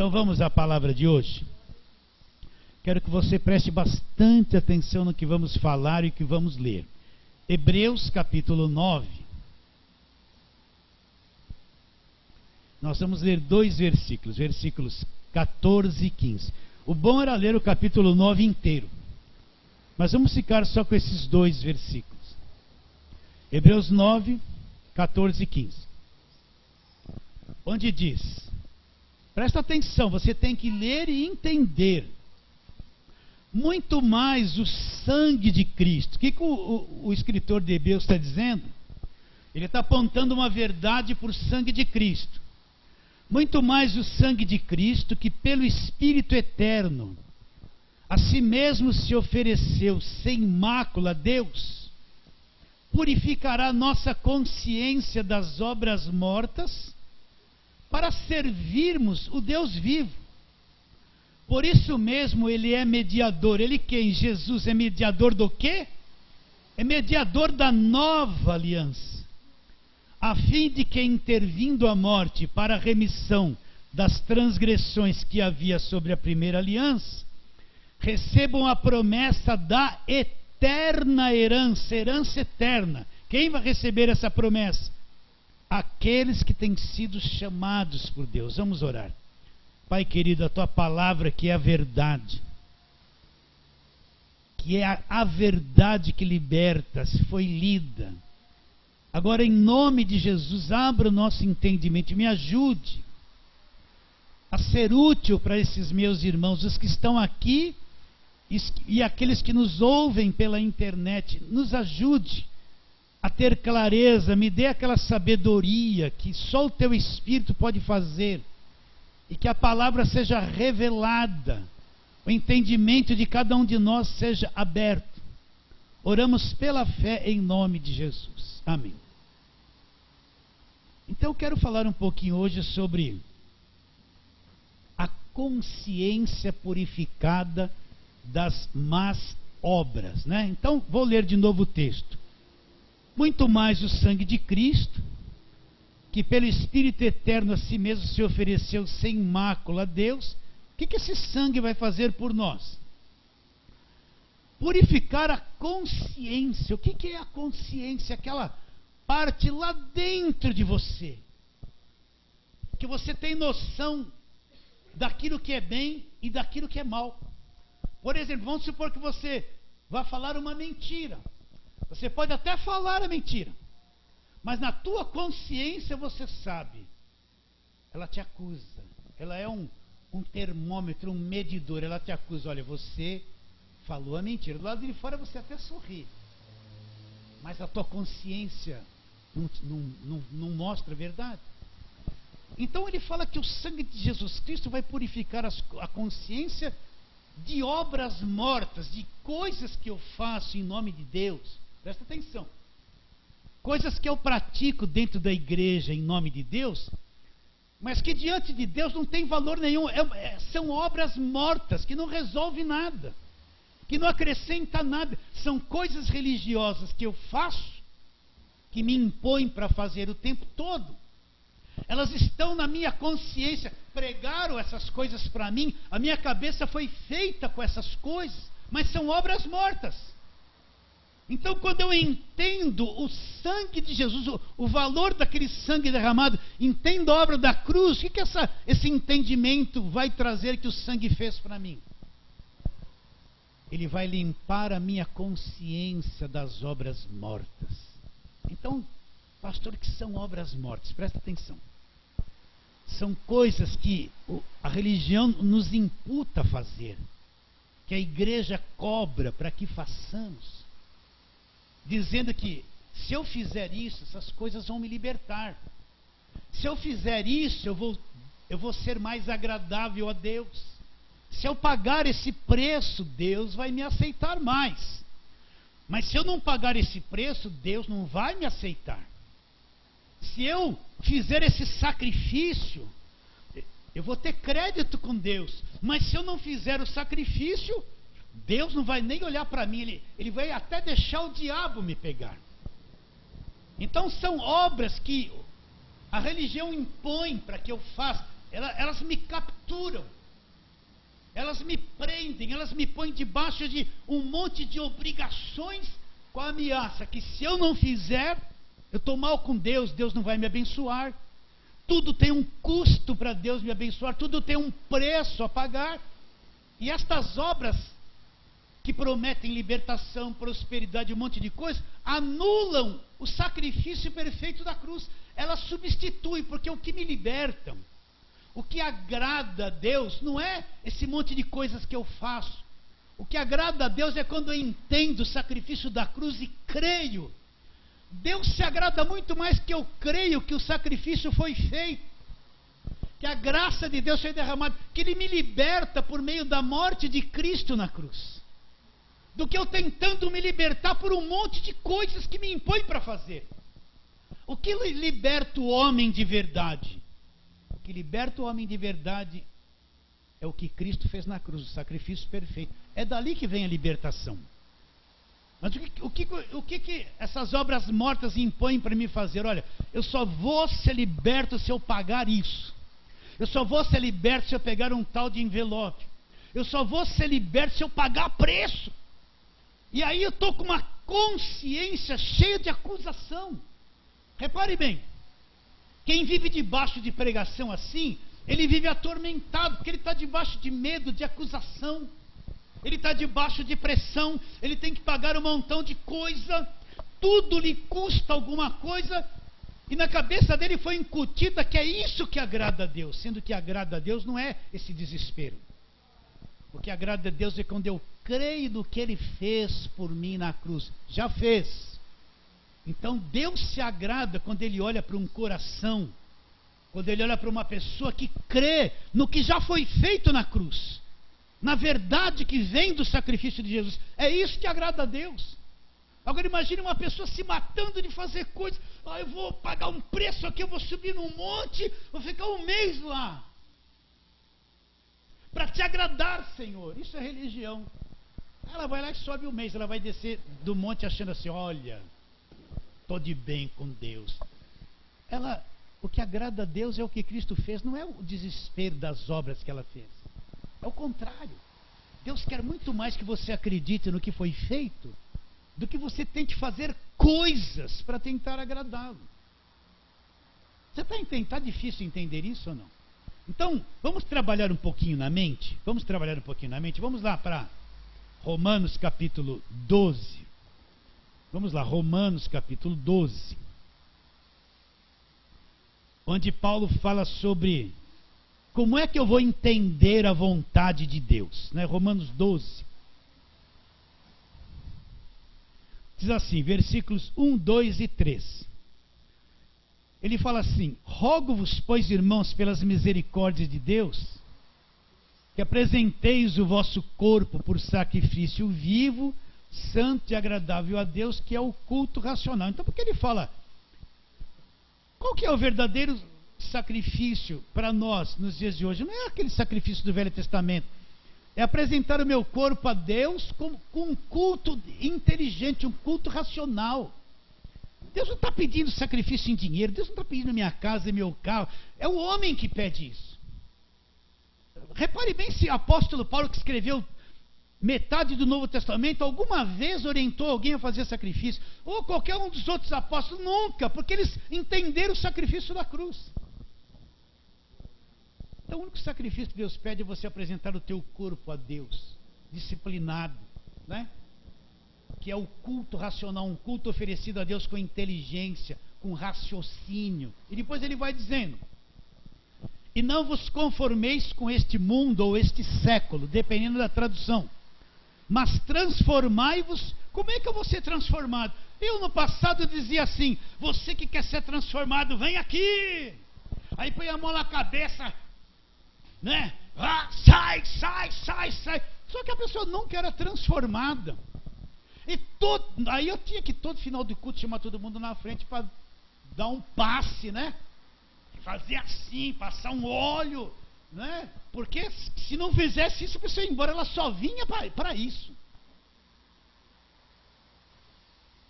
Então vamos à palavra de hoje. Quero que você preste bastante atenção no que vamos falar e que vamos ler. Hebreus capítulo 9. Nós vamos ler dois versículos, versículos 14 e 15. O bom era ler o capítulo 9 inteiro, mas vamos ficar só com esses dois versículos. Hebreus 9, 14 e 15. Onde diz, presta atenção, você tem que ler e entender. Muito mais o sangue de Cristo. O que o escritor de Hebreus está dizendo? Ele está apontando uma verdade por sangue de Cristo. Muito mais o sangue de Cristo, que pelo Espírito eterno a si mesmo se ofereceu sem mácula a Deus, purificará nossa consciência das obras mortas para servirmos o Deus vivo. Por isso mesmo ele é mediador. Ele quem? Jesus é mediador do quê? É mediador da nova aliança, a fim de que, intervindo a morte para a remissão das transgressões que havia sobre a primeira aliança, recebam a promessa da eterna herança, herança eterna. Quem vai receber essa promessa? Aqueles que têm sido chamados por Deus. Vamos orar. Pai querido, a tua palavra que é a verdade, que é a verdade que liberta, se foi lida. Agora, em nome de Jesus, abra o nosso entendimento e me ajude a ser útil para esses meus irmãos, os que estão aqui e aqueles que nos ouvem pela internet. Nos ajude a ter clareza, me dê aquela sabedoria que só o teu Espírito pode fazer, e que a palavra seja revelada, o entendimento de cada um de nós seja aberto. Oramos pela fé em nome de Jesus. Amém. Então eu quero falar um pouquinho hoje sobre a consciência purificada das más obras, né? Então vou ler de novo o texto. Muito mais o sangue de Cristo, que pelo Espírito eterno a si mesmo se ofereceu sem mácula a Deus. O que esse sangue vai fazer por nós? Purificar a consciência. O que é a consciência? Aquela parte lá dentro de você, que você tem noção daquilo que é bem e daquilo que é mal. Por exemplo, vamos supor que você vai falar uma mentira. Você pode até falar a mentira, mas na tua consciência você sabe, ela te acusa, ela é um termômetro, um medidor, ela te acusa, olha, você falou a mentira. Do lado de fora você até sorri, mas a tua consciência não mostra a verdade. Então ele fala que o sangue de Jesus Cristo vai purificar a consciência de obras mortas, de coisas que eu faço em nome de Deus. Presta atenção. Coisas que eu pratico dentro da igreja em nome de Deus, mas que diante de Deus não tem valor nenhum. São obras mortas, que não resolvem nada, que não acrescenta nada. São coisas religiosas que eu faço, que me impõem para fazer o tempo todo. Elas estão na minha consciência, pregaram essas coisas para mim, a minha cabeça foi feita com essas coisas, mas são obras mortas. Então, quando eu entendo o sangue de Jesus, o valor daquele sangue derramado, entendo a obra da cruz, o que esse entendimento vai trazer que o sangue fez para mim? Ele vai limpar a minha consciência das obras mortas. Então, pastor, que são obras mortas? Presta atenção. São coisas que a religião nos imputa a fazer, que a igreja cobra para que façamos, dizendo que se eu fizer isso, essas coisas vão me libertar. Se eu fizer isso, eu vou ser mais agradável a Deus. Se eu pagar esse preço, Deus vai me aceitar mais. Mas se eu não pagar esse preço, Deus não vai me aceitar. Se eu fizer esse sacrifício, eu vou ter crédito com Deus. Mas se eu não fizer o sacrifício, Deus não vai nem olhar para mim, ele vai até deixar o diabo me pegar. Então são obras que a religião impõe para que eu faça. elas me capturam, elas me prendem, elas me põem debaixo de um monte de obrigações, com a ameaça que se eu não fizer, eu estou mal com Deus, Deus não vai me abençoar. Tudo tem um custo para Deus me abençoar, tudo tem um preço a pagar. E estas obras que prometem libertação, prosperidade, um monte de coisa, anulam o sacrifício perfeito da cruz. Elas substituem, porque o que me libertam, o que agrada a Deus, não é esse monte de coisas que eu faço. O que agrada a Deus é quando eu entendo o sacrifício da cruz e creio. Deus se agrada muito mais que eu creio que o sacrifício foi feito, que a graça de Deus foi derramada, que Ele me liberta por meio da morte de Cristo na cruz, do que eu tentando me libertar por um monte de coisas que me impõem para fazer. O que liberta o homem de verdade? O que liberta o homem de verdade é o que Cristo fez na cruz, o sacrifício perfeito. É dali que vem a libertação. Mas o que essas obras mortas impõem para me fazer? Olha, eu só vou ser liberto se eu pagar isso. Eu só vou ser liberto se eu pegar um tal de envelope. Eu só vou ser liberto se eu pagar preço. E aí eu estou com uma consciência cheia de acusação. Repare bem, quem vive debaixo de pregação assim, ele vive atormentado, porque ele está debaixo de medo, de acusação. Ele está debaixo de pressão, ele tem que pagar um montão de coisa, tudo lhe custa alguma coisa, e na cabeça dele foi incutida que é isso que agrada a Deus, sendo que agrada a Deus não é esse desespero. O que agrada a Deus é quando eu creio no que Ele fez por mim na cruz. Já fez. Então Deus se agrada quando Ele olha para um coração, quando Ele olha para uma pessoa que crê no que já foi feito na cruz, na verdade que vem do sacrifício de Jesus. É isso que agrada a Deus. Agora imagine uma pessoa se matando de fazer coisas. Eu vou pagar um preço aqui, eu vou subir num monte, vou ficar um mês lá, para te agradar, Senhor. Isso é religião. Ela vai lá e sobe um mês, ela vai descer do monte achando assim, olha, estou de bem com Deus. O que agrada a Deus é o que Cristo fez, não é o desespero das obras que ela fez. É o contrário. Deus quer muito mais que você acredite no que foi feito, do que você tente fazer coisas para tentar agradá-lo. Você está difícil entender isso ou não? Então, vamos trabalhar um pouquinho na mente? Vamos lá para Romanos capítulo 12. Vamos lá, Romanos capítulo 12. Onde Paulo fala sobre como é que eu vou entender a vontade de Deus, né? Romanos 12. Diz assim, versículos 1, 2 e 3. Ele fala assim: rogo-vos, pois, irmãos, pelas misericórdias de Deus, que apresenteis o vosso corpo por sacrifício vivo, santo e agradável a Deus, que é o culto racional. Então, por que ele fala? Qual que é o verdadeiro sacrifício para nós nos dias de hoje? Não é aquele sacrifício do Velho Testamento. É apresentar o meu corpo a Deus com um culto inteligente, um culto racional. Deus não está pedindo sacrifício em dinheiro, Deus não está pedindo minha casa e meu carro. É o homem que pede isso. Repare bem se o apóstolo Paulo, que escreveu metade do Novo Testamento, alguma vez orientou alguém a fazer sacrifício, ou qualquer um dos outros apóstolos, nunca, porque eles entenderam o sacrifício da cruz. Então o único sacrifício que Deus pede é você apresentar o teu corpo a Deus, disciplinado, né? Que é o culto racional, um culto oferecido a Deus com inteligência, com raciocínio. E depois ele vai dizendo: e não vos conformeis com este mundo ou este século, dependendo da tradução, mas transformai-vos. Como é que eu vou ser transformado? Eu no passado dizia assim: você que quer ser transformado, vem aqui. Aí põe a mão na cabeça, né? Sai. Só que a pessoa nunca era transformada. Aí eu tinha que todo final do culto chamar todo mundo na frente para dar um passe, né? Fazer assim, passar um óleo, né? Porque se não fizesse isso, a pessoa ia embora, ela só vinha para isso.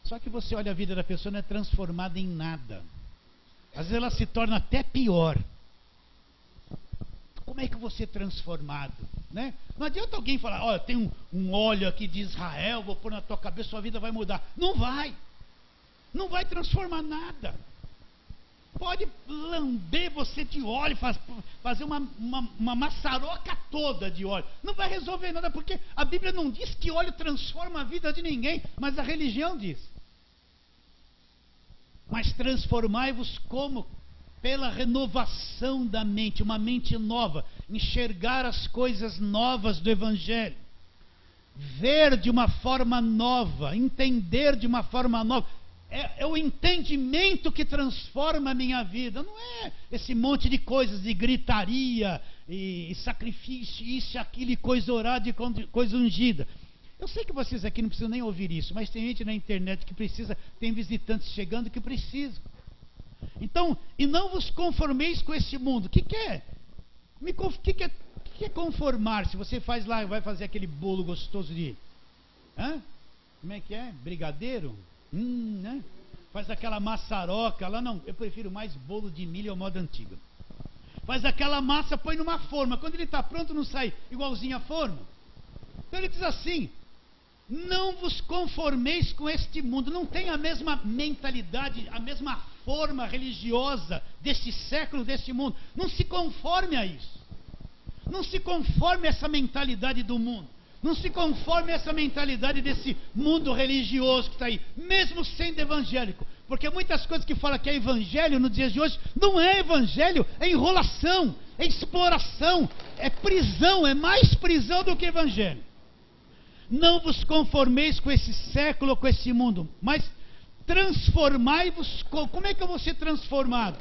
Só que você olha a vida da pessoa, não é transformada em nada. Às vezes ela se torna até pior. como é que eu vou ser transformado? Né? Não adianta alguém falar, olha, tem um óleo aqui de Israel, vou pôr na tua cabeça, sua vida vai mudar. Não vai. Não vai transformar nada. Pode lamber você de óleo, fazer uma maçaroca toda de óleo. Não vai resolver nada, porque a Bíblia não diz que óleo transforma a vida de ninguém, mas a religião diz. Mas transformai-vos como? Pela renovação da mente, uma mente nova, enxergar as coisas novas do Evangelho, ver de uma forma nova, entender de uma forma nova. É o entendimento que transforma a minha vida, não é esse monte de coisas, de gritaria, e sacrifício, isso, aquilo, e coisa orada, e coisa ungida. Eu sei que vocês aqui não precisam nem ouvir isso, mas tem gente na internet que precisa, tem visitantes chegando que precisam. Então, e não vos conformeis com esse mundo. O que é? O que é conformar-se? Você faz lá, vai fazer aquele bolo gostoso de... Como é que é? Brigadeiro? Né? Faz aquela maçaroca lá, não, eu prefiro mais bolo de milho ao modo antigo. Faz aquela massa, põe numa forma, quando ele está pronto não sai igualzinho à forma. Então ele diz assim, não vos conformeis com este mundo, não tem a mesma mentalidade, a mesma forma religiosa deste século, deste mundo, não se conforme a isso, não se conforme a essa mentalidade do mundo. Não se conforme a essa mentalidade desse mundo religioso que está aí, mesmo sendo evangélico. Porque muitas coisas que fala que é evangelho nos dias de hoje, não é evangelho, é enrolação, é exploração, é prisão, é mais prisão do que evangelho. Não vos conformeis com esse século, com esse mundo, mas transformai-vos. Como é que eu vou ser transformado?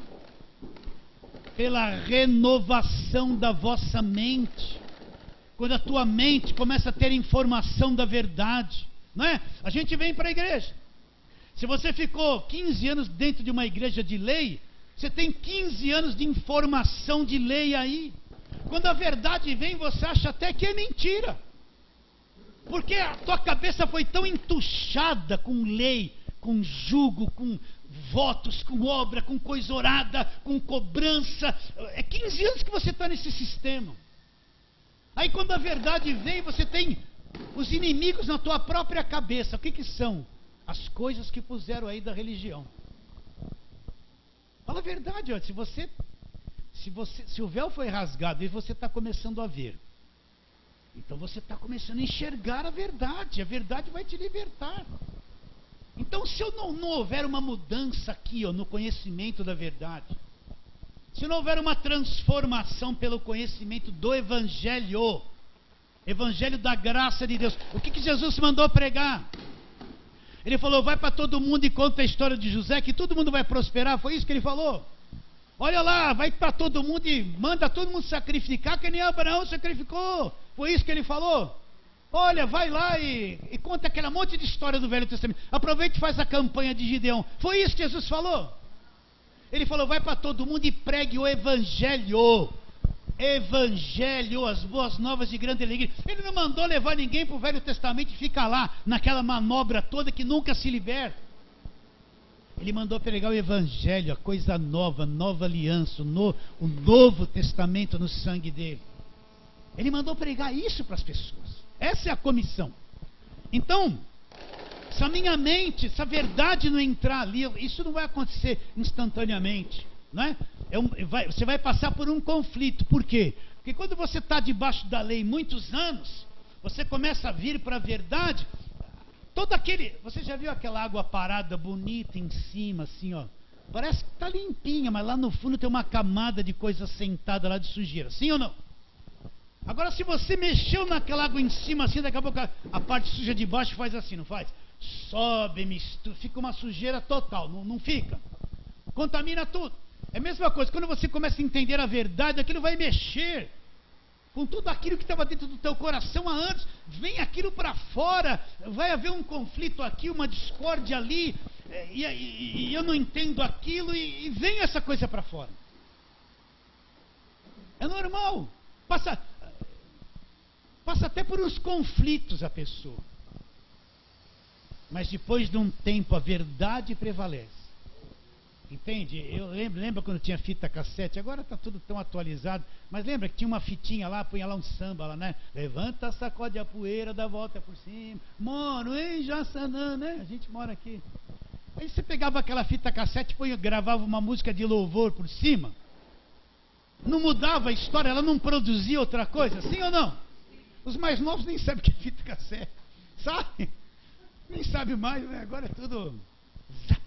Pela renovação da vossa mente. Quando a tua mente começa a ter informação da verdade, não é? A gente vem para a igreja. Se você ficou 15 anos dentro de uma igreja de lei, você tem 15 anos de informação de lei aí. Quando a verdade vem, você acha até que é mentira. Porque a tua cabeça foi tão entuchada com lei, com jugo, com votos, com obra, com coisa orada, com cobrança. É 15 anos que você está nesse sistema. Aí quando a verdade vem, você tem os inimigos na tua própria cabeça. O que são? As coisas que puseram aí da religião. Fala a verdade, olha, se o véu foi rasgado e você está começando a ver, então você está começando a enxergar a verdade vai te libertar. Então se não houver uma mudança aqui, no conhecimento da verdade, se não houver uma transformação pelo conhecimento do Evangelho da graça de Deus, o que Jesus mandou pregar? Ele falou, vai para todo mundo e conta a história de José, que todo mundo vai prosperar, foi isso que ele falou? Olha lá, vai para todo mundo e manda todo mundo sacrificar, que nem Abraão sacrificou, foi isso que ele falou? Olha, vai lá e conta aquela monte de história do Velho Testamento, aproveita e faz a campanha de Gideão, foi isso que Jesus falou? Ele falou, vai para todo mundo e pregue o Evangelho, as boas novas de grande alegria. Ele não mandou levar ninguém para o Velho Testamento e ficar lá, naquela manobra toda que nunca se liberta. Ele mandou pregar o Evangelho, a coisa nova, nova aliança, o Novo Testamento no sangue dele. Ele mandou pregar isso para as pessoas. Essa é a comissão. Então, se a minha mente, se a verdade não entrar ali, isso não vai acontecer instantaneamente, não é? Você vai passar por um conflito. Por quê? Porque quando você está debaixo da lei muitos anos, você começa a vir para a verdade, você já viu aquela água parada bonita em cima, assim, ó? Parece que está limpinha, mas lá no fundo tem uma camada de coisa sentada lá de sujeira, sim ou não? Agora se você mexeu naquela água em cima assim, daqui a pouco a parte suja de baixo faz assim, não faz? Sobe, mistura, fica uma sujeira total, não fica? Contamina tudo. É a mesma coisa, quando você começa a entender a verdade, aquilo vai mexer com tudo aquilo que estava dentro do teu coração há anos, vem aquilo para fora, vai haver um conflito aqui, uma discórdia ali, e eu não entendo aquilo, e vem essa coisa para fora. É normal, passa até por uns conflitos a pessoa. Mas depois de um tempo a verdade prevalece. Entende? Eu lembro quando tinha fita cassete, agora está tudo tão atualizado, mas lembra que tinha uma fitinha lá, punha lá um samba lá, né? Levanta, sacode a poeira, dá volta por cima. Moro em Jaçanã, né? A gente mora aqui. Aí você pegava aquela fita cassete, gravava uma música de louvor por cima. Não mudava a história, ela não produzia outra coisa, sim ou não? Os mais novos nem sabem o que é fita cassete, sabe? Nem sabe mais, né? Agora é tudo zap.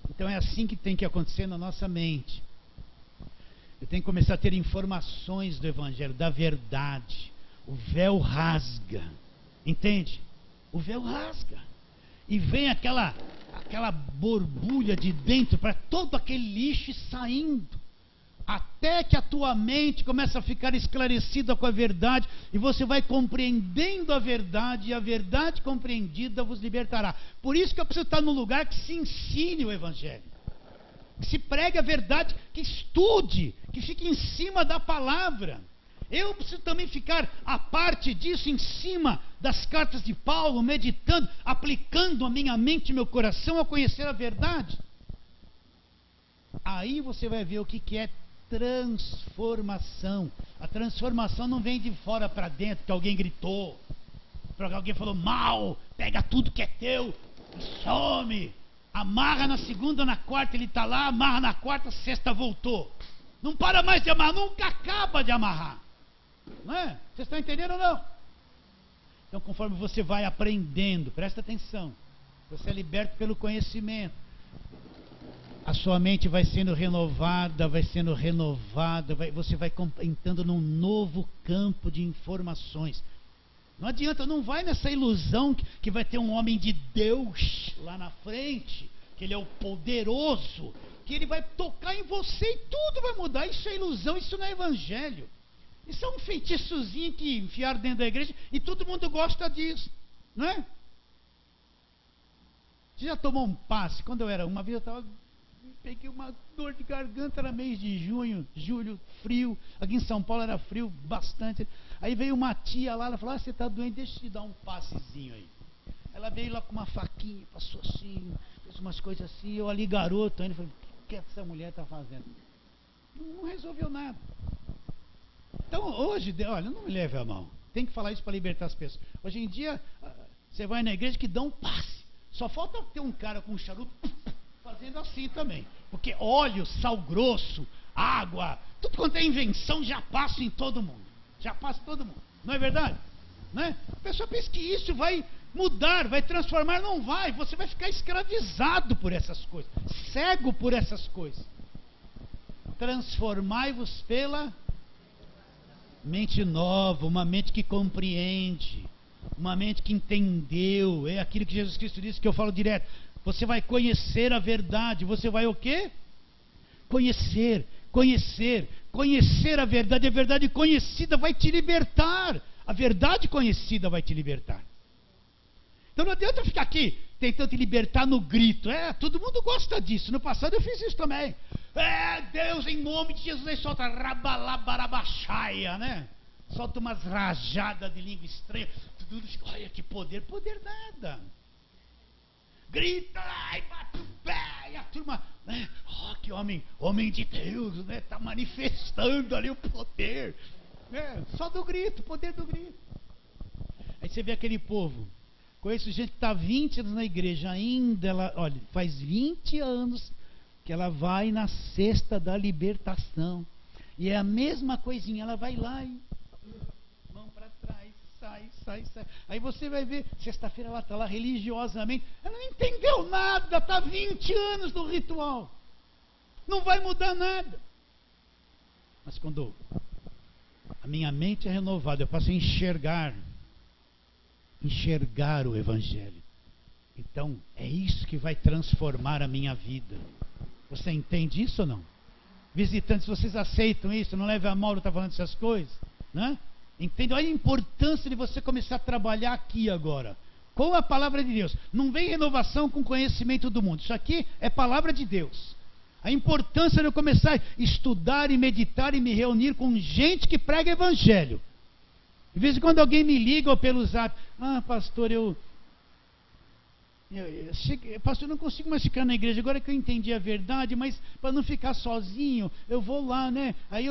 Então é assim que tem que acontecer na nossa mente. Eu tenho que começar a ter informações do Evangelho, da verdade. O véu rasga, entende? O véu rasga. E vem aquela borbulha de dentro para todo aquele lixo saindo. Até que a tua mente começa a ficar esclarecida com a verdade, e você vai compreendendo a verdade, e a verdade compreendida vos libertará. Por isso que eu preciso estar num lugar que se ensine o Evangelho, que se pregue a verdade, que estude, que fique em cima da palavra. Eu preciso também ficar a parte disso, em cima das cartas de Paulo, meditando, aplicando a minha mente e meu coração a conhecer a verdade. Aí você vai ver o que é transformação. A transformação não vem de fora para dentro, que alguém gritou, porque alguém falou mal, pega tudo que é teu e some, amarra na segunda, na quarta, ele está lá, amarra na quarta, sexta voltou, não para mais de amarrar, nunca acaba de amarrar, não é? Vocês estão entendendo ou não? Então, conforme você vai aprendendo, presta atenção, você é liberto pelo conhecimento, a sua mente vai sendo renovada, você vai entrando num novo campo de informações. Não adianta, não vai nessa ilusão que vai ter um homem de Deus lá na frente, que ele é o poderoso, que ele vai tocar em você e tudo vai mudar. Isso é ilusão, isso não é evangelho. Isso é um feitiçozinho que enfiaram dentro da igreja e todo mundo gosta disso, não é? Você já tomou um passe? Quando eu era, uma vez eu peguei uma dor de garganta, era mês de junho, julho, frio, aqui em São Paulo era frio bastante, aí veio uma tia lá, ela falou, você está doente, deixa eu te dar um passezinho aí. Ela veio lá com uma faquinha, passou assim, fez umas coisas assim, eu ali garoto ainda, falei, o que essa mulher está fazendo? Não resolveu nada. Então hoje, olha, não me leve a mal, tem que falar isso para libertar as pessoas. Hoje em dia, você vai na igreja que dá um passe, só falta ter um cara com um charuto fazendo assim também, porque óleo, sal grosso, água, tudo quanto é invenção já passa em todo mundo, não é verdade? Né? A pessoa pensa que isso vai mudar, vai transformar, não vai, você vai ficar escravizado por essas coisas, cego por essas coisas. Transformai-vos pela mente nova, uma mente que compreende, uma mente que entendeu, é aquilo que Jesus Cristo disse, que eu falo direto. Você vai conhecer a verdade. Você vai o quê? Conhecer a verdade. A verdade conhecida vai te libertar. A verdade conhecida vai te libertar. Então não adianta ficar aqui tentando te libertar no grito. Todo mundo gosta disso. No passado eu fiz isso também. Deus, em nome de Jesus, aí solta rabalabarabaxaia, né? Solta umas rajadas de língua estranha. Olha que poder nada. Grita lá e bate o pé, e a turma, né? Que homem de Deus, né? Está manifestando ali o poder, né? Só do grito, poder do grito. Aí você vê aquele povo, conheço gente que está 20 anos na igreja ainda, olha, faz 20 anos que ela vai na cesta da libertação, e é a mesma coisinha, ela vai lá e mão para trás, sai. Aí você vai ver, sexta-feira ela está lá religiosamente, ela não entendeu nada, está 20 anos no ritual, não vai mudar nada. Mas quando a minha mente é renovada, eu passo a enxergar o Evangelho. Então é isso que vai transformar a minha vida. Você entende isso ou não? Visitantes, vocês aceitam isso? Não leve a mal, está falando essas coisas, né? Entende? Olha a importância de você começar a trabalhar aqui agora, com a palavra de Deus. Não vem renovação com conhecimento do mundo. Isso aqui é palavra de Deus. A importância de eu começar a estudar e meditar e me reunir com gente que prega evangelho. De vez em quando alguém me liga ou pelo zap, pastor, eu Pastor, eu não consigo mais ficar na igreja, agora que eu entendi a verdade, mas para não ficar sozinho, eu vou lá, né? Aí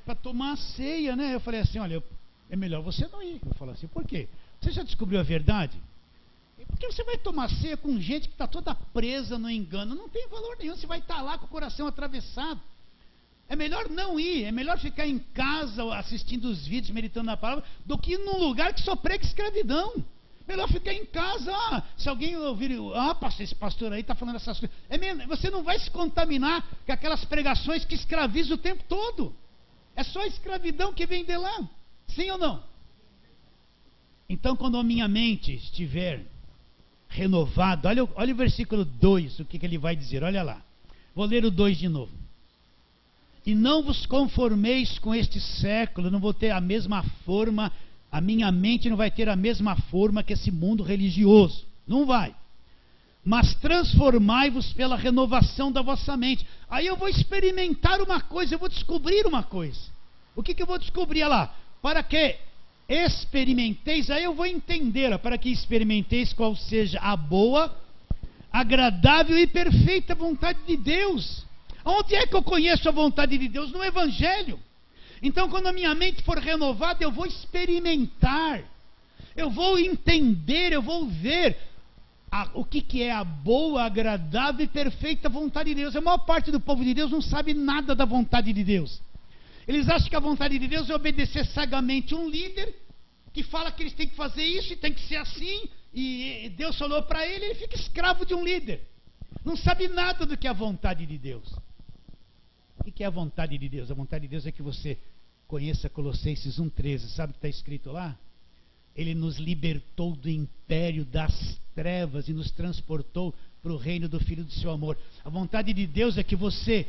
para tomar a ceia, né? Eu falei assim, olha, é melhor você não ir. Eu falo assim, por quê? Você já descobriu a verdade? Porque você vai tomar ceia com gente que está toda presa no engano, não tem valor nenhum, você vai estar lá com o coração atravessado. É melhor não ir, é melhor ficar em casa assistindo os vídeos, meditando na palavra, do que ir num lugar que só prega escravidão. Melhor ficar em casa. Se alguém ouvir, pastor, esse pastor aí está falando essas coisas. Você não vai se contaminar com aquelas pregações que escravizam o tempo todo. É só a escravidão que vem de lá. Sim ou não? Então, quando a minha mente estiver renovada, olha o versículo 2, o que ele vai dizer, olha lá. Vou ler o 2 de novo. E não vos conformeis com este século, não vou ter a mesma forma. A minha mente não vai ter a mesma forma que esse mundo religioso. Não vai. Mas transformai-vos pela renovação da vossa mente. Aí eu vou experimentar uma coisa, eu vou descobrir uma coisa. O que eu vou descobrir? Olha lá. Para que experimenteis, aí eu vou entender, para que experimenteis qual seja a boa, agradável e perfeita vontade de Deus. Onde é que eu conheço a vontade de Deus? No Evangelho. Então, quando a minha mente for renovada, eu vou experimentar, eu vou entender, eu vou ver o que é a boa, agradável e perfeita vontade de Deus. A maior parte do povo de Deus não sabe nada da vontade de Deus. Eles acham que a vontade de Deus é obedecer cegamente um líder que fala que eles têm que fazer isso e tem que ser assim, e Deus falou para ele fica escravo de um líder. Não sabe nada do que é a vontade de Deus. O que é a vontade de Deus? A vontade de Deus é que você conheça Colossenses 1,13. Sabe o que está escrito lá? Ele nos libertou do império das trevas e nos transportou para o reino do Filho do seu amor. A vontade de Deus é que você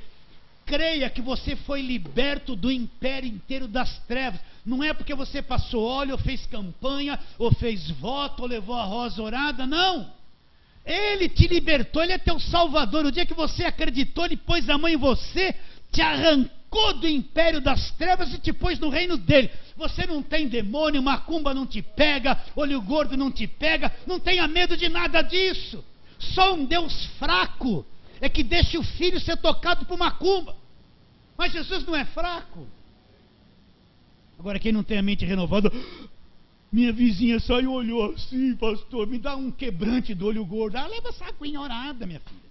creia que você foi liberto do império inteiro das trevas. Não é porque você passou óleo, ou fez campanha, ou fez voto, ou levou a rosa orada, não. Ele te libertou, Ele é teu salvador. O dia que você acreditou, Ele pôs a mão em você, te arrancou do império das trevas e te pôs no reino dele. Você não tem demônio, macumba não te pega, olho gordo não te pega, não tenha medo de nada disso. Só um Deus fraco é que deixa o filho ser tocado por macumba. Mas Jesus não é fraco. Agora, quem não tem a mente renovada, minha vizinha saiu e olhou assim, pastor, me dá um quebrante do olho gordo. Leva essa aguinha orada, minha filha.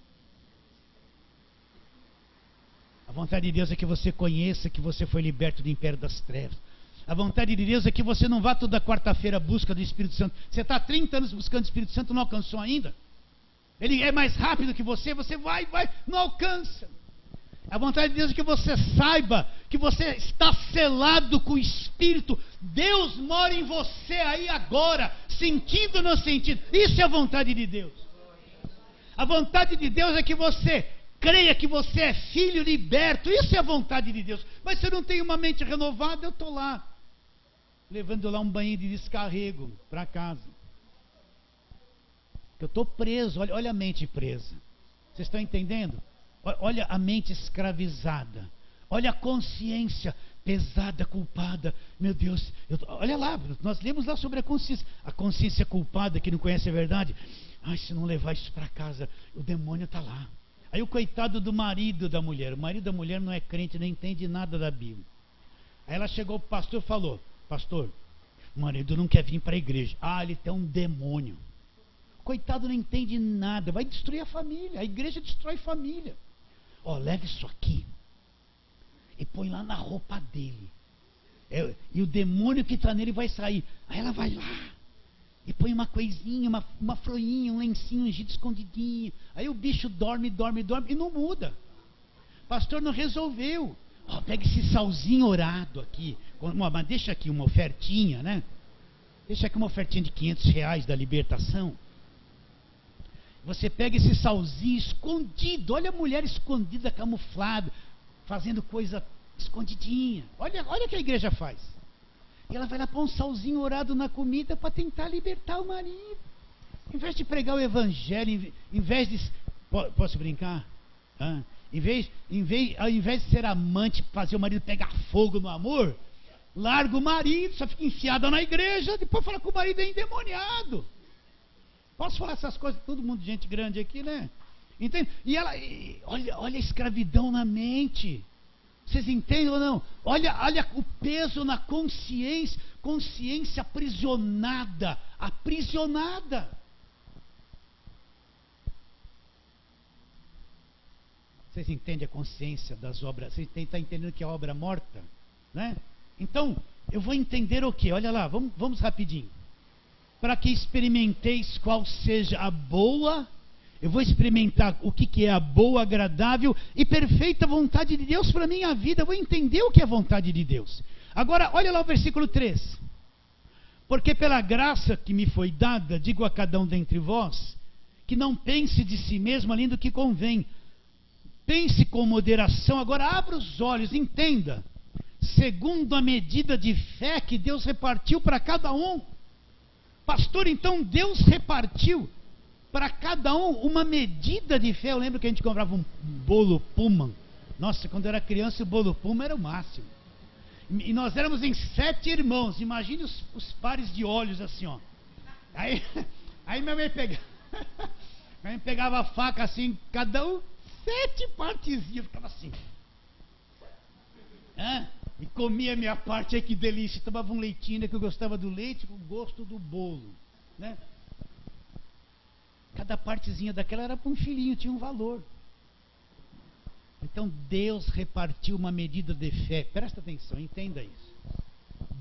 A vontade de Deus é que você conheça que você foi liberto do império das trevas. A vontade de Deus é que você não vá toda quarta-feira à busca do Espírito Santo. Você está há 30 anos buscando o Espírito Santo e não alcançou ainda. Ele é mais rápido que você vai, não alcança. A vontade de Deus é que você saiba que você está selado com o Espírito. Deus mora em você aí agora, sentindo ou não sentindo. Isso é a vontade de Deus. A vontade de Deus é que você creia que você é filho liberto. Isso é a vontade de Deus. Mas se eu não tenho uma mente renovada, eu estou lá, levando lá um banho de descarrego para casa. Eu estou preso, olha a mente presa. Vocês estão entendendo? Olha a mente escravizada. Olha a consciência pesada, culpada. Meu Deus, olha lá, nós lemos lá sobre a consciência. A consciência culpada que não conhece a verdade. Ai, se não levar isso para casa, o demônio está lá. Aí o coitado do marido da mulher. O marido da mulher não é crente, nem entende nada da Bíblia. Aí ela chegou para o pastor e falou: pastor, o marido não quer vir para a igreja. Ele tem um demônio. Coitado, não entende nada, vai destruir a família. A igreja destrói família. Leva isso aqui e põe lá na roupa dele, e o demônio que está nele vai sair. Aí ela vai lá e põe uma coisinha, uma froinha, um lencinho ungido escondidinho. Aí o bicho dorme e não muda. Pastor, não resolveu. Pega esse salzinho orado aqui, mas deixa aqui uma ofertinha, né? Deixa aqui uma ofertinha de R$500 da libertação. Você pega esse salzinho escondido. Olha a mulher escondida, camuflada, fazendo coisa escondidinha. Olha o que a igreja faz. E ela vai lá pôr um salzinho orado na comida para tentar libertar o marido. Em vez de pregar o evangelho, em vez de... Posso brincar? Ao invés de ser amante, fazer o marido pegar fogo no amor, larga o marido, só fica enfiada na igreja, depois fala que o marido é endemoniado. Posso falar essas coisas? Todo mundo, gente grande aqui, né? Entende? Olha a escravidão na mente. Vocês entendem ou não? Olha o peso na consciência. Consciência aprisionada. Aprisionada. Vocês entendem a consciência das obras? Vocês estão entendendo que é obra morta? Né? Então, eu vou entender o quê? Olha lá, vamos rapidinho. Para que experimenteis qual seja a boa, eu vou experimentar o que é a boa, agradável e perfeita vontade de Deus para a minha vida. Eu vou entender o que é a vontade de Deus. Agora, olha lá o versículo 3. Porque pela graça que me foi dada, digo a cada um dentre vós, que não pense de si mesmo além do que convém. Pense com moderação. Agora abra os olhos, entenda. Segundo a medida de fé que Deus repartiu para cada um. Pastor, então Deus repartiu para cada um uma medida de fé. Eu lembro que a gente comprava um bolo Pullman. Nossa, quando eu era criança o bolo Pullman era o máximo. E nós éramos em 7 irmãos. Imagine os pares de olhos assim, ó. Aí minha mãe pegava a faca assim, cada um 7 partezinhas, ficava assim. E comia a minha parte, aí que delícia. Tomava um leitinho, né, que eu gostava do leite, com o gosto do bolo, né? Cada partezinha daquela era para um filhinho, tinha um valor. Então Deus repartiu uma medida de fé. Presta atenção, entenda isso.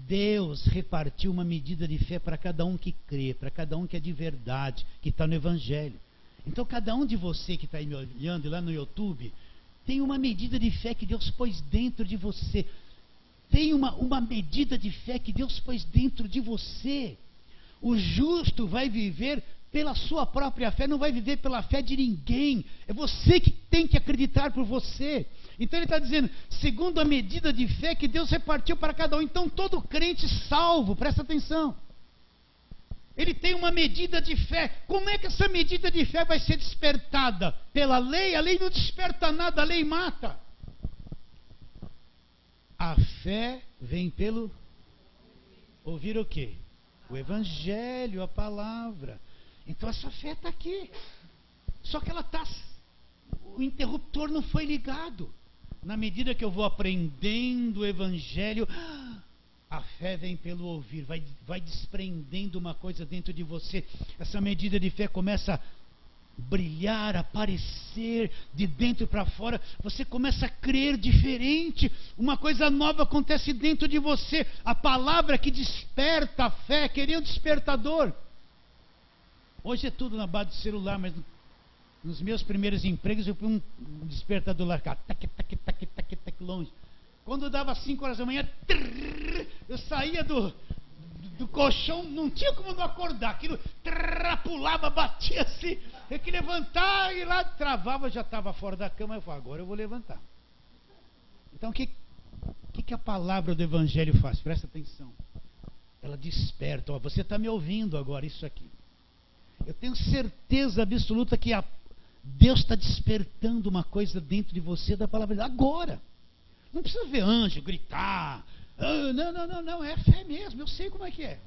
Deus repartiu uma medida de fé para cada um que crê, para cada um que é de verdade, que está no Evangelho. Então cada um de você que está aí me olhando lá no YouTube, tem uma medida de fé que Deus pôs dentro de você. Tem uma medida de fé que Deus pôs dentro de você. O justo vai viver pela sua própria fé, não vai viver pela fé de ninguém. É você que tem que acreditar por você. Então ele está dizendo, segundo a medida de fé que Deus repartiu para cada um. Então todo crente salvo, presta atenção, ele tem uma medida de fé. Como é que essa medida de fé vai ser despertada? Pela lei? A lei não desperta nada, a lei mata. A fé vem pelo ouvir o quê? O Evangelho, a palavra. Então essa fé está aqui. Só que ela está... O interruptor não foi ligado. Na medida que eu vou aprendendo o Evangelho, a fé vem pelo ouvir. Vai desprendendo uma coisa dentro de você. Essa medida de fé começa a brilhar, aparecer de dentro para fora. Você começa a crer diferente. Uma coisa nova acontece dentro de você. A palavra que desperta a fé, queria um despertador. Hoje é tudo na base do celular, mas nos meus primeiros empregos eu fui um despertador lá, tac, longe. Quando dava 5 horas da manhã, eu saía do colchão, não tinha como não acordar. Aquilo pulava, batia assim, tinha que levantar e lá travava, já estava fora da cama. Eu falei, agora eu vou levantar. Então o que a palavra do Evangelho faz? Presta atenção. Ela desperta. Ó, você está me ouvindo agora, isso aqui. Eu tenho certeza absoluta que Deus está despertando uma coisa dentro de você da palavra agora. Não precisa ver anjo, gritar. Não, é fé mesmo, eu sei como é que é.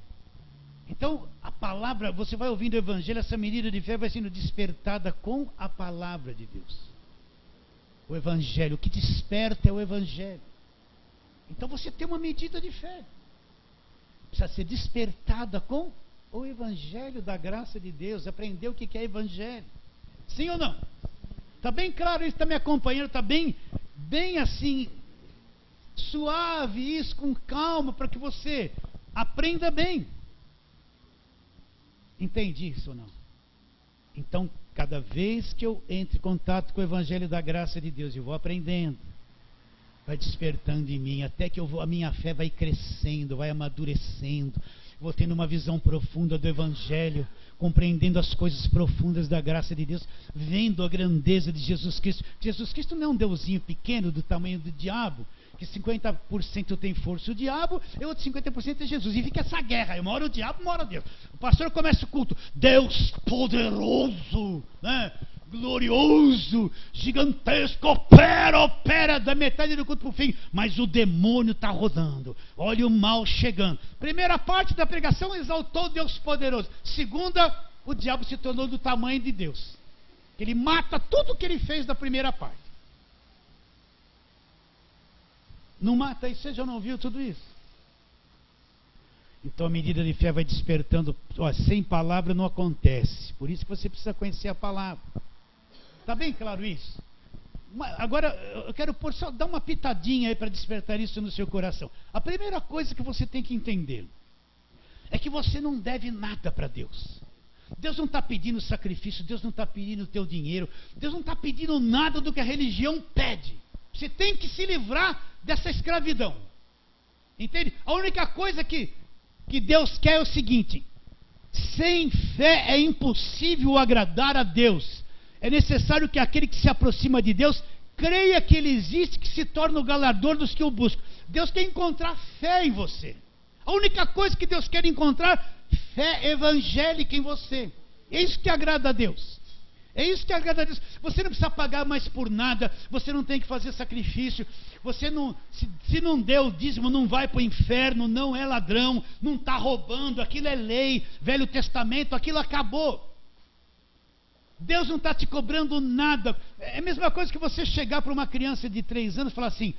Então, a palavra, você vai ouvindo o Evangelho, essa medida de fé vai sendo despertada com a palavra de Deus. O Evangelho, o que desperta é o Evangelho. Então você tem uma medida de fé. Precisa ser despertada com o Evangelho da graça de Deus. Aprender o que é Evangelho. Sim ou não? Está bem claro isso? Está me acompanhando? Está bem assim, suave isso, com calma, para que você aprenda bem. Entende isso ou não? Então, cada vez que eu entro em contato com o Evangelho da graça de Deus, eu vou aprendendo, vai despertando em mim, até que a minha fé vai crescendo, vai amadurecendo, vou tendo uma visão profunda do Evangelho, compreendendo as coisas profundas da graça de Deus, vendo a grandeza de Jesus Cristo. Jesus Cristo não é um deusinho pequeno do tamanho do diabo, que 50% tem força o diabo, e outro 50% é Jesus. E fica essa guerra, uma hora o diabo, uma hora Deus. O pastor começa o culto, Deus poderoso, né? Glorioso, gigantesco, opera da metade do culto para o fim, mas o demônio está rodando, olha o mal chegando. Primeira parte da pregação exaltou Deus poderoso, segunda, o diabo se tornou do tamanho de Deus. Ele mata tudo que ele fez da primeira parte. Não mata isso? Você já não viu tudo isso? Então a medida de fé vai despertando. Ó, sem palavra não acontece. Por isso que você precisa conhecer a palavra. Está bem claro isso? Agora eu quero só dar uma pitadinha aí para despertar isso no seu coração. A primeira coisa que você tem que entender é que você não deve nada para Deus. Deus não está pedindo sacrifício, Deus não está pedindo o teu dinheiro, Deus não está pedindo nada do que a religião pede. Você tem que se livrar dessa escravidão. Entende? A única coisa que Deus quer é o seguinte: sem fé é impossível agradar a Deus. É necessário que aquele que se aproxima de Deus creia que Ele existe, que se torna o galardador dos que o buscam. Deus quer encontrar fé em você. A única coisa que Deus quer encontrar, fé evangélica em você. É isso que agrada a Deus. É isso que agrada a Deus. Você não precisa pagar mais por nada. Você não tem que fazer sacrifício. Você não, se não deu o dízimo, não vai para o inferno. Não é ladrão. Não está roubando. Aquilo é lei. Velho Testamento. Aquilo acabou. Deus não está te cobrando nada. É a mesma coisa que você chegar para uma criança de 3 anos e falar assim: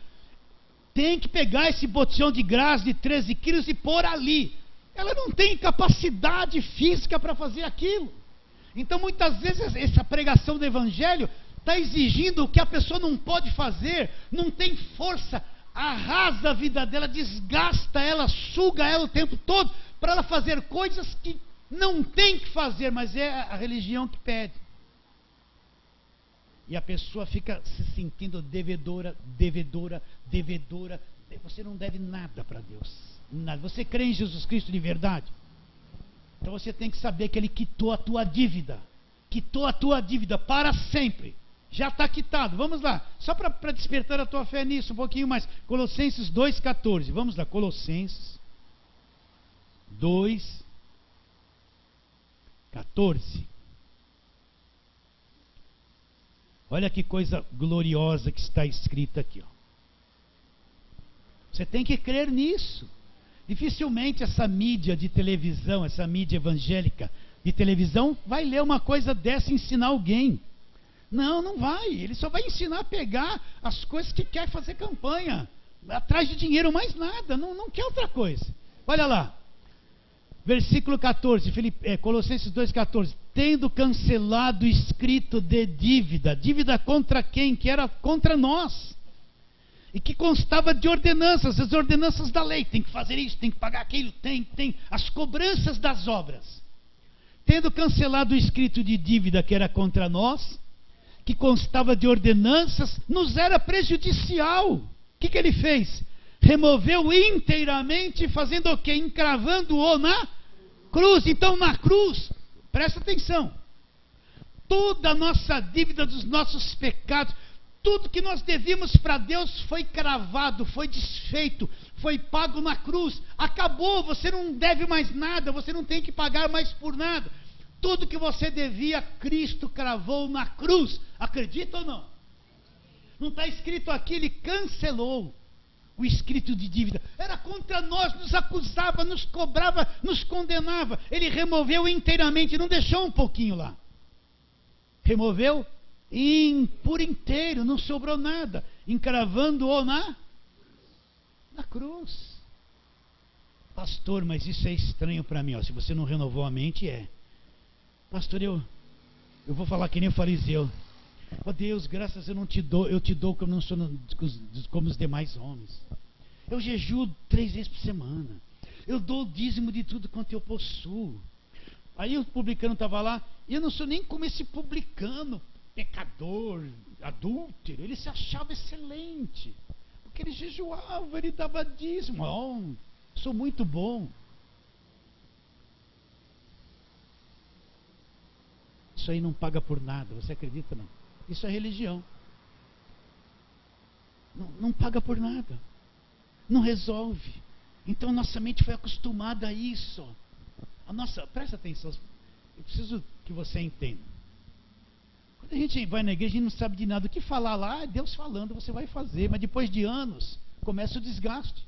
tem que pegar esse botijão de gás de 13 quilos e pôr ali. Ela não tem capacidade física para fazer aquilo. Então muitas vezes essa pregação do evangelho está exigindo o que a pessoa não pode fazer, não tem força, arrasa a vida dela, desgasta ela, suga ela o tempo todo, para ela fazer coisas que não tem que fazer, mas é a religião que pede. E a pessoa fica se sentindo devedora. Você não deve nada para Deus. Nada. Você crê em Jesus Cristo de verdade? Então você tem que saber que Ele quitou a tua dívida. Quitou a tua dívida para sempre. Já está quitado. Vamos lá. Só para despertar a tua fé nisso um pouquinho mais. Colossenses 2,14. Vamos lá. Colossenses 2,14. Olha que coisa gloriosa que está escrita aqui. Ó. Você tem que crer nisso. Dificilmente essa mídia de televisão, essa mídia evangélica de televisão, vai ler uma coisa dessa e ensinar alguém. Não, não vai. Ele só vai ensinar a pegar as coisas que quer fazer campanha. Atrás de dinheiro, mais nada. Não quer outra coisa. Olha lá. Versículo 14, Colossenses 2,14. Tendo cancelado o escrito de dívida. Dívida contra quem? Que era contra nós. E que constava de ordenanças, as ordenanças da lei. Tem que fazer isso, tem que pagar aquilo, tem. As cobranças das obras. Tendo cancelado o escrito de dívida que era contra nós, que constava de ordenanças, nos era prejudicial. O que ele fez? Removeu inteiramente, fazendo o quê? Encravando-o na cruz. Então na cruz, presta atenção, toda a nossa dívida dos nossos pecados, tudo que nós devíamos para Deus foi cravado, foi desfeito, foi pago na cruz. Acabou, você não deve mais nada, você não tem que pagar mais por nada. Tudo que você devia, Cristo cravou na cruz. Acredita ou não? Não está escrito aqui, Ele cancelou o escrito de dívida. Era contra nós, nos acusava, nos cobrava, nos condenava. Ele removeu inteiramente, não deixou um pouquinho lá. Removeu por inteiro, não sobrou nada, encravando-o na cruz. Pastor, mas isso é estranho para mim. Ó. Se você não renovou a mente, pastor, eu vou falar que nem o fariseu. Ó Deus, graças eu te dou como não sou como os demais homens. Eu jejuo 3 vezes por semana. Eu dou o dízimo de tudo quanto eu possuo. Aí o publicano estava lá, e eu não sou nem como esse publicano, pecador, adúltero. Ele se achava excelente, porque ele jejuava, ele dava dízimo. Oh, sou muito bom. Isso aí não paga por nada, você acredita não? Isso é religião. Não paga por nada. Não resolve. Então nossa mente foi acostumada a isso. Presta atenção. Eu preciso que você entenda. Quando a gente vai na igreja, a gente não sabe de nada. O que falar lá é Deus falando, você vai fazer. Mas depois de anos, começa o desgaste.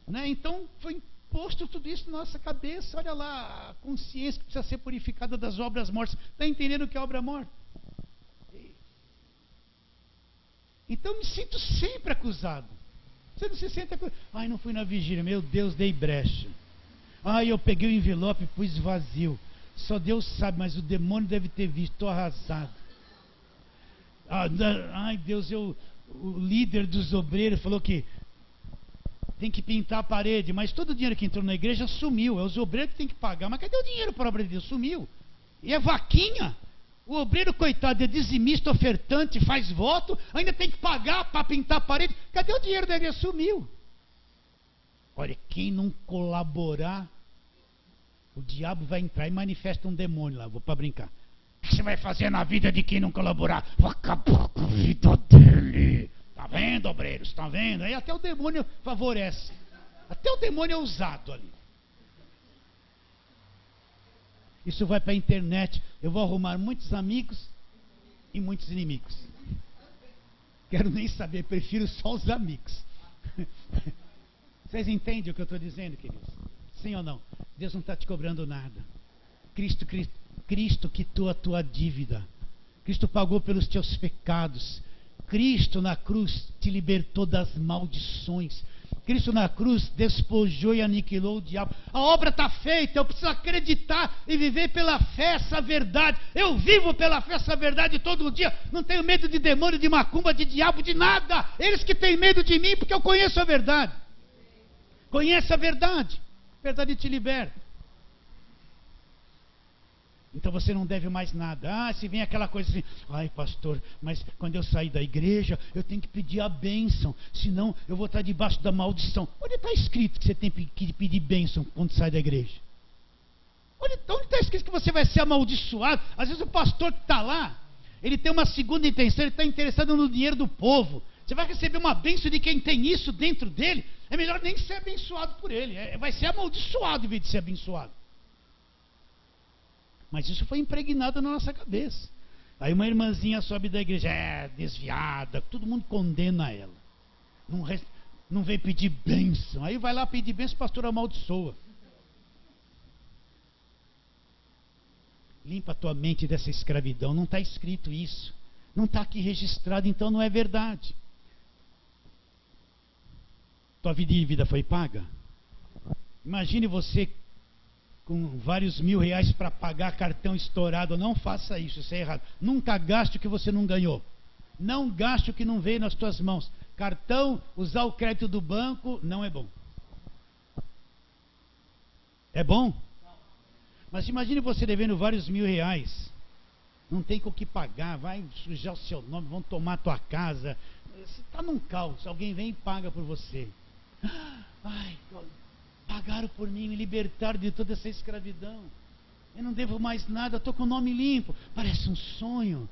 Né? Então foi posto tudo isso na nossa cabeça. Olha lá, a consciência que precisa ser purificada das obras mortas. Está entendendo o que é obra morta? Então me sinto sempre acusado. Você não se sente acusado? Ai, não fui na vigília, meu Deus, dei brecha. Ai, eu peguei o envelope e pus vazio. Só Deus sabe, mas o demônio deve ter visto, estou arrasado. Ai, Deus, o líder dos obreiros falou que tem que pintar a parede, mas todo o dinheiro que entrou na igreja sumiu. É os obreiros que tem que pagar. Mas cadê o dinheiro para a obra de Deus? Sumiu. E é vaquinha. O obreiro, coitado, é dizimista, ofertante, faz voto, ainda tem que pagar para pintar a parede. Cadê o dinheiro da igreja? Sumiu. Olha, quem não colaborar, o diabo vai entrar e manifesta um demônio lá. Vou para brincar. O que você vai fazer na vida de quem não colaborar? Vou acabar com a vida dele. Está vendo, obreiros? Está vendo? Aí até o demônio favorece. Até o demônio é usado ali. Isso vai para a internet. Eu vou arrumar muitos amigos e muitos inimigos. Quero nem saber, prefiro só os amigos. Vocês entendem o que eu estou dizendo, queridos? Sim ou não? Deus não está te cobrando nada. Cristo quitou a tua dívida. Cristo pagou pelos teus pecados. Cristo na cruz te libertou das maldições. Cristo na cruz despojou e aniquilou o diabo. A obra está feita, eu preciso acreditar e viver pela fé essa verdade. Eu vivo pela fé essa verdade todo dia. Não tenho medo de demônio, de macumba, de diabo, de nada. Eles que têm medo de mim, porque eu conheço a verdade. Conhece a verdade. A verdade te liberta. Então você não deve mais nada. Ah, se vem aquela coisa assim, ai pastor, mas quando eu sair da igreja, eu tenho que pedir a bênção, senão eu vou estar debaixo da maldição. Onde está escrito que você tem que pedir bênção quando sai da igreja? Onde está escrito que você vai ser amaldiçoado? Às vezes o pastor que está lá, ele tem uma segunda intenção, ele está interessado no dinheiro do povo. Você vai receber uma bênção de quem tem isso dentro dele, é melhor nem ser abençoado por ele, vai ser amaldiçoado em vez de ser abençoado. Mas isso foi impregnado na nossa cabeça. Aí uma irmãzinha sobe da igreja, desviada, todo mundo condena ela. Não vem pedir bênção. Aí vai lá pedir bênção, o pastor amaldiçoa. Limpa a tua mente dessa escravidão. Não está escrito isso. Não está aqui registrado, então não é verdade. Tua dívida foi paga? Imagine você com vários R$1.000 para pagar cartão estourado. Não faça isso, isso é errado. Nunca gaste o que você não ganhou. Não gaste o que não veio nas tuas mãos. Cartão, usar o crédito do banco, não é bom. É bom? Mas imagine você devendo vários R$1.000. Não tem com o que pagar, vai sujar o seu nome, vão tomar a tua casa. Você está num caos, alguém vem e paga por você. Ai, pagaram por mim, me libertaram de toda essa escravidão. Eu não devo mais nada, estou com o nome limpo. Parece um sonho.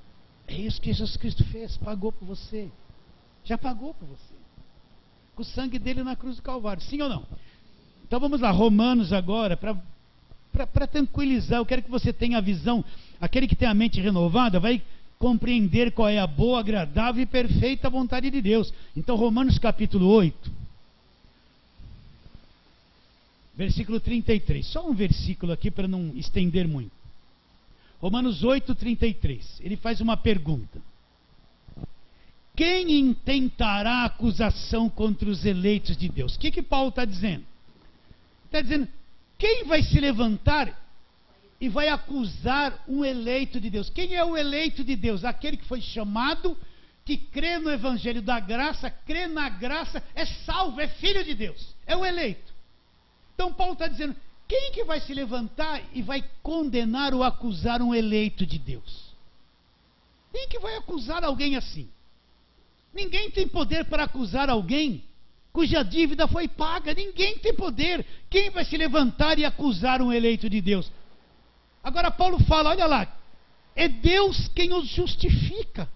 É isso que Jesus Cristo fez, pagou por você. Já pagou por você. Com o sangue dele na cruz do Calvário, sim ou não? Então vamos lá, Romanos agora, para tranquilizar, eu quero que você tenha a visão. Aquele que tem a mente renovada vai compreender qual é a boa, agradável e perfeita vontade de Deus. Então Romanos capítulo 8. Versículo 33, só um versículo aqui para não estender muito. Romanos 8, 33, ele faz uma pergunta. Quem intentará acusação contra os eleitos de Deus? O que Paulo está dizendo? Está dizendo, quem vai se levantar e vai acusar um eleito de Deus? Quem é o eleito de Deus? Aquele que foi chamado, que crê no evangelho da graça, crê na graça, é salvo, é filho de Deus, é o eleito. Então Paulo está dizendo, quem que vai se levantar e vai condenar ou acusar um eleito de Deus? Quem que vai acusar alguém assim? Ninguém tem poder para acusar alguém cuja dívida foi paga. Ninguém tem poder. Quem vai se levantar e acusar um eleito de Deus? Agora Paulo fala, olha lá, é Deus quem os justifica.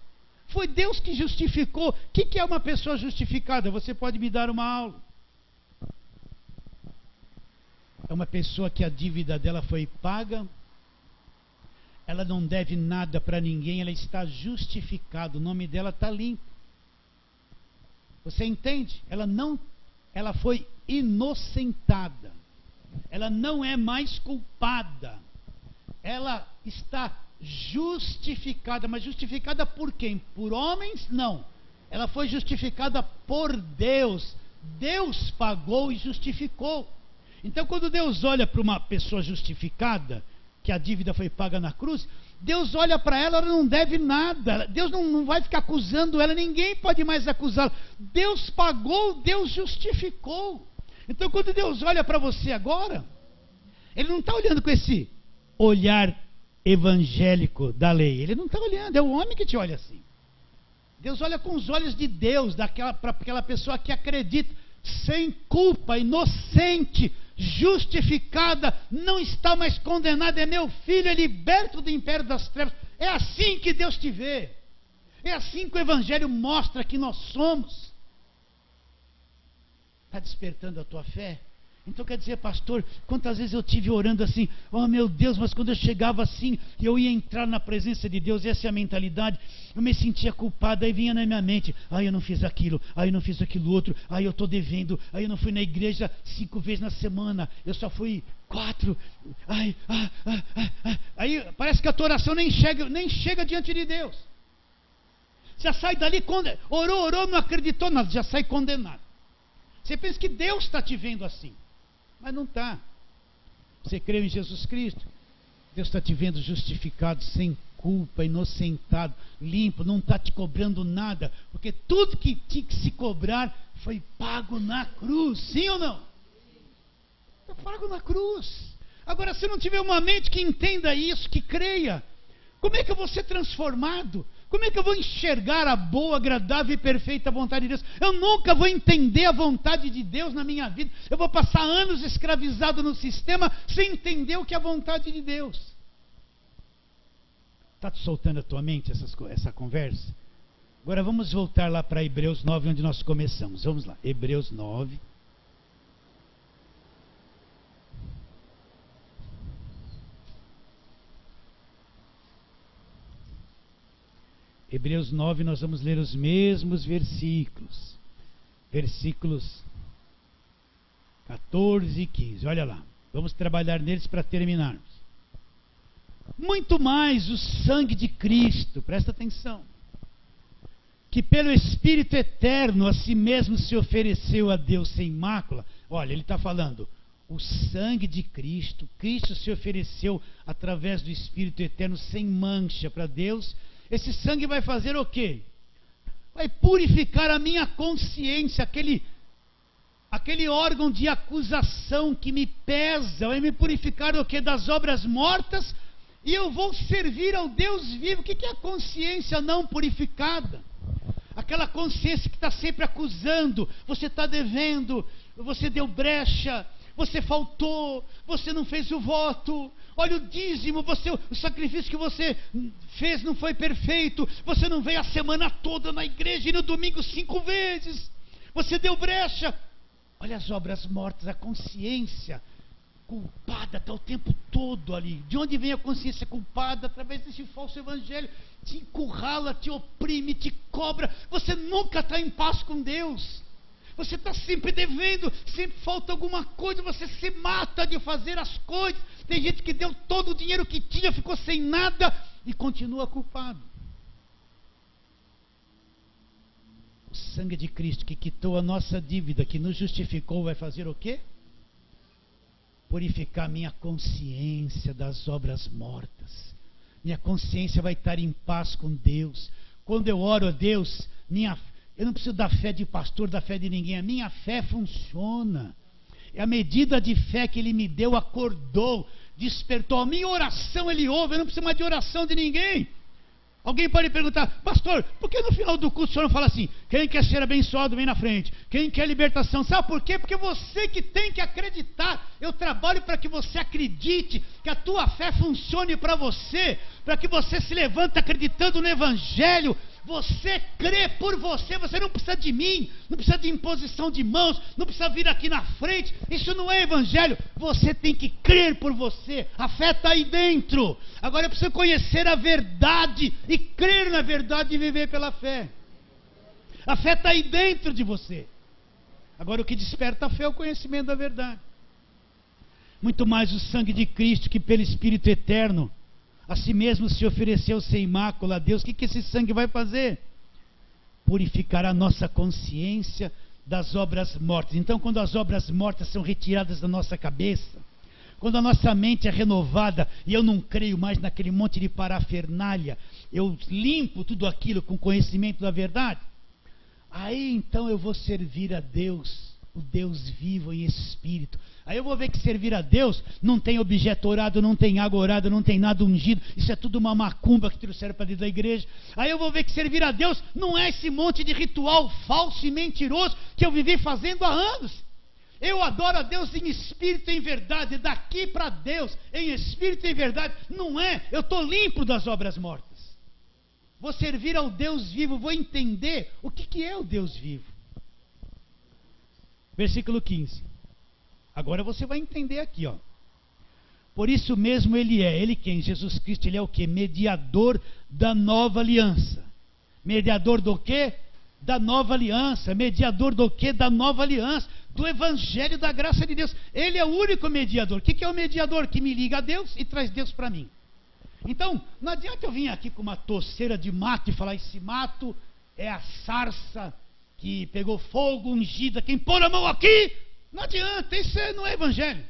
Foi Deus que justificou. O que é uma pessoa justificada? Você pode me dar uma aula? É uma pessoa que a dívida dela foi paga, ela não deve nada para ninguém, ela está justificada, o nome dela está limpo. Você entende? Ela foi inocentada. ela não é mais culpada. Ela está justificada. Mas justificada por quem? Por homens? Não. Ela foi justificada por Deus. Deus pagou e justificou. Então, quando Deus olha para uma pessoa justificada, que a dívida foi paga na cruz, Deus olha para ela, ela não deve nada. Deus não vai ficar acusando ela, ninguém pode mais acusá-la. Deus pagou, Deus justificou. Então, quando Deus olha para você agora, Ele não está olhando com esse olhar evangélico da lei. Ele não está olhando, é o homem que te olha assim. Deus olha com os olhos de Deus, para aquela pessoa que acredita, sem culpa, inocente, justificada, não está mais condenada, é meu filho, é liberto do império das trevas. É assim que Deus te vê. É assim que o Evangelho mostra que nós somos. Está despertando a tua fé? Então quer dizer, pastor, quantas vezes eu tive orando assim, oh meu Deus, mas quando eu chegava assim, eu ia entrar na presença de Deus, essa é a mentalidade, eu me sentia culpado, aí vinha na minha mente, eu não fiz aquilo, eu não fiz aquilo outro, eu estou devendo, eu não fui na igreja 5 vezes na semana, eu só fui 4, aí parece que a tua oração nem chega diante de Deus, já sai dali, orou, não acreditou nada, já sai condenado. Você pensa que Deus está te vendo assim, mas não está. Você crê em Jesus Cristo, Deus está te vendo justificado, sem culpa, inocentado, limpo, não está te cobrando nada, porque tudo que tinha que se cobrar foi pago na cruz, sim ou não? Está pago na cruz. Agora, se não tiver uma mente que entenda isso, que creia, como é que eu vou ser transformado? Como é que eu vou enxergar a boa, agradável e perfeita vontade de Deus? Eu nunca vou entender a vontade de Deus na minha vida. Eu vou passar anos escravizado no sistema sem entender o que é a vontade de Deus. Está te soltando a tua mente essa conversa? Agora vamos voltar lá para Hebreus 9, onde nós começamos. Vamos lá, Hebreus 9. Hebreus 9, nós vamos ler os mesmos versículos. Versículos 14 e 15. Olha lá. Vamos trabalhar neles para terminarmos. Muito mais o sangue de Cristo, presta atenção, que pelo Espírito eterno a si mesmo se ofereceu a Deus sem mácula. Olha, ele está falando, o sangue de Cristo, Cristo se ofereceu através do Espírito eterno sem mancha para Deus. Esse sangue vai fazer o quê? Vai purificar a minha consciência, aquele órgão de acusação que me pesa, vai me purificar o quê? Das obras mortas, e eu vou servir ao Deus vivo. O que é a consciência não purificada? Aquela consciência que está sempre acusando, você está devendo, você deu brecha, você faltou, você não fez o voto, olha o dízimo, o sacrifício que você fez não foi perfeito, você não veio a semana toda na igreja e no domingo 5 vezes, você deu brecha. Olha as obras mortas, a consciência culpada está o tempo todo ali. De onde vem a consciência culpada? Através desse falso evangelho, te encurrala, te oprime, te cobra, você nunca está em paz com Deus. Você está sempre devendo, sempre falta alguma coisa, você se mata de fazer as coisas. Tem gente que deu todo o dinheiro que tinha, ficou sem nada e continua culpado. O sangue de Cristo que quitou a nossa dívida, que nos justificou, vai fazer o quê? Purificar minha consciência das obras mortas. Minha consciência vai estar em paz com Deus. Quando eu oro a Deus, eu não preciso da fé de pastor, da fé de ninguém. A minha fé funciona. É a medida de fé que Ele me deu, acordou, despertou. A minha oração Ele ouve, eu não preciso mais de oração de ninguém. Alguém pode perguntar, pastor, por que no final do culto o senhor não fala assim, quem quer ser abençoado vem na frente, quem quer libertação? Sabe por quê? Porque você que tem que acreditar. Eu trabalho para que você acredite, que a tua fé funcione para você, para que você se levante acreditando no Evangelho. Você crê por você, você não precisa de mim, não precisa de imposição de mãos, não precisa vir aqui na frente, isso não é evangelho, você tem que crer por você, a fé está aí dentro. Agora eu preciso conhecer a verdade e crer na verdade e viver pela fé. A fé está aí dentro de você. Agora o que desperta a fé é o conhecimento da verdade. Muito mais o sangue de Cristo, que pelo Espírito eterno a si mesmo se ofereceu sem mácula a Deus. O que esse sangue vai fazer? Purificar a nossa consciência das obras mortas. Então, quando as obras mortas são retiradas da nossa cabeça, quando a nossa mente é renovada e eu não creio mais naquele monte de parafernália, eu limpo tudo aquilo com conhecimento da verdade, aí então eu vou servir a Deus, o Deus vivo em espírito. Aí eu vou ver que servir a Deus não tem objeto orado, não tem água orada, não tem nada ungido, isso é tudo uma macumba que trouxeram para dentro da igreja. Aí eu vou ver que servir a Deus não é esse monte de ritual falso e mentiroso que eu vivi fazendo há anos. Eu adoro a Deus em espírito e em verdade, daqui para Deus, em espírito e em verdade. Não é, eu estou limpo das obras mortas. Vou servir ao Deus vivo, vou entender o que é o Deus vivo. Versículo 15. Agora você vai entender aqui, ó. Por isso mesmo ele quem? Jesus Cristo, ele é o quê? Mediador da nova aliança. Mediador do quê? Da nova aliança. Mediador do quê? Da nova aliança. Do evangelho da graça de Deus. Ele é o único mediador. O que é o mediador? Que me liga a Deus e traz Deus para mim. Então, não adianta eu vir aqui com uma toceira de mato e falar, esse mato é a sarça que pegou fogo, ungida, quem pôr a mão aqui, não adianta, isso não é evangelho.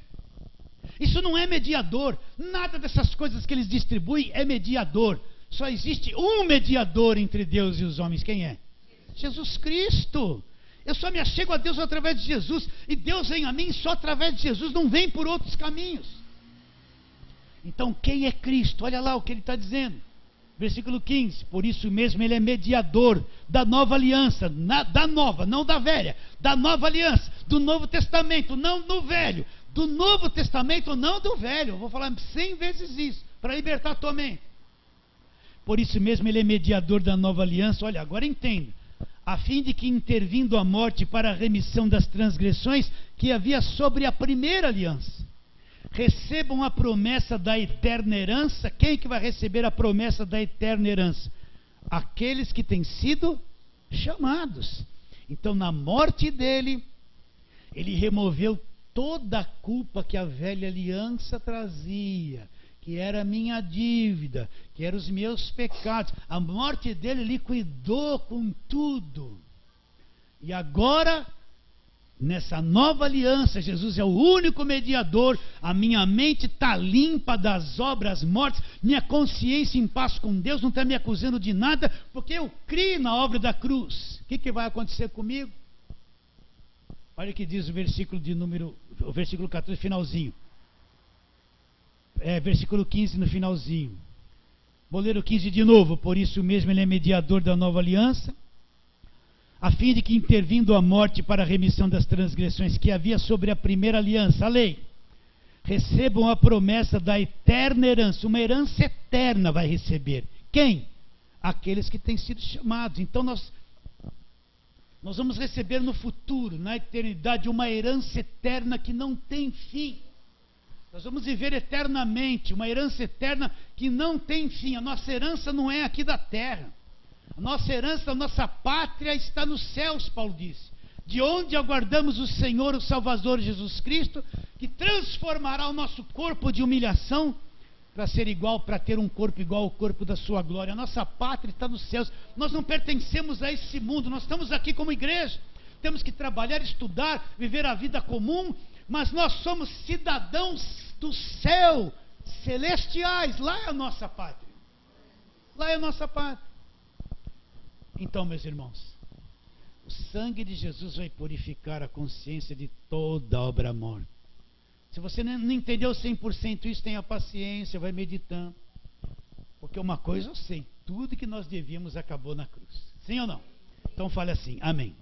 Isso não é mediador. Nada dessas coisas que eles distribuem é mediador. Só existe um mediador entre Deus e os homens. Quem é? Jesus Cristo. Eu só me achego a Deus através de Jesus, e Deus vem a mim só através de Jesus, não vem por outros caminhos. Então quem é Cristo? Olha lá o que ele está dizendo. Versículo 15, por isso mesmo ele é mediador da nova aliança, da nova, não da velha, da nova aliança, do Novo Testamento, não do velho, do Novo Testamento, não do velho. Eu vou falar 100 vezes isso, para libertar a tua mente. Por isso mesmo ele é mediador da nova aliança. Olha, agora entenda, a fim de que, intervindo a morte para a remissão das transgressões que havia sobre a primeira aliança, recebam a promessa da eterna herança. Quem que vai receber a promessa da eterna herança? Aqueles que têm sido chamados. Então, na morte dele, ele removeu toda a culpa que a velha aliança trazia, que era a minha dívida, que eram os meus pecados. A morte dele liquidou com tudo. E agora, nessa nova aliança, Jesus é o único mediador. A minha mente está limpa das obras mortas, minha consciência em paz com Deus, não está me acusando de nada, porque eu criei na obra da cruz. O que vai acontecer comigo? Olha o que diz o versículo 14, finalzinho. Versículo 15 no finalzinho. Vou ler o 15 de novo. Por isso mesmo ele é mediador da nova aliança, a fim de que, intervindo a morte para a remissão das transgressões que havia sobre a primeira aliança, a lei, recebam a promessa da eterna herança. Uma herança eterna vai receber. Quem? Aqueles que têm sido chamados. Então nós vamos receber no futuro, na eternidade, uma herança eterna que não tem fim. Nós vamos viver eternamente, uma herança eterna que não tem fim. A nossa herança não é aqui da terra. A nossa herança, a nossa pátria está nos céus, Paulo disse. De onde aguardamos o Senhor, o Salvador Jesus Cristo, que transformará o nosso corpo de humilhação para ser igual, para ter um corpo igual ao corpo da sua glória. A nossa pátria está nos céus. Nós não pertencemos a esse mundo. Nós estamos aqui como igreja. Temos que trabalhar, estudar, viver a vida comum, mas nós somos cidadãos do céu, celestiais. Lá é a nossa pátria. Lá é a nossa pátria. Então, meus irmãos, o sangue de Jesus vai purificar a consciência de toda obra morta. Se você não entendeu 100% isso, tenha paciência, vai meditando. Porque uma coisa eu sei, tudo que nós devíamos acabou na cruz. Sim ou não? Então fale assim, amém.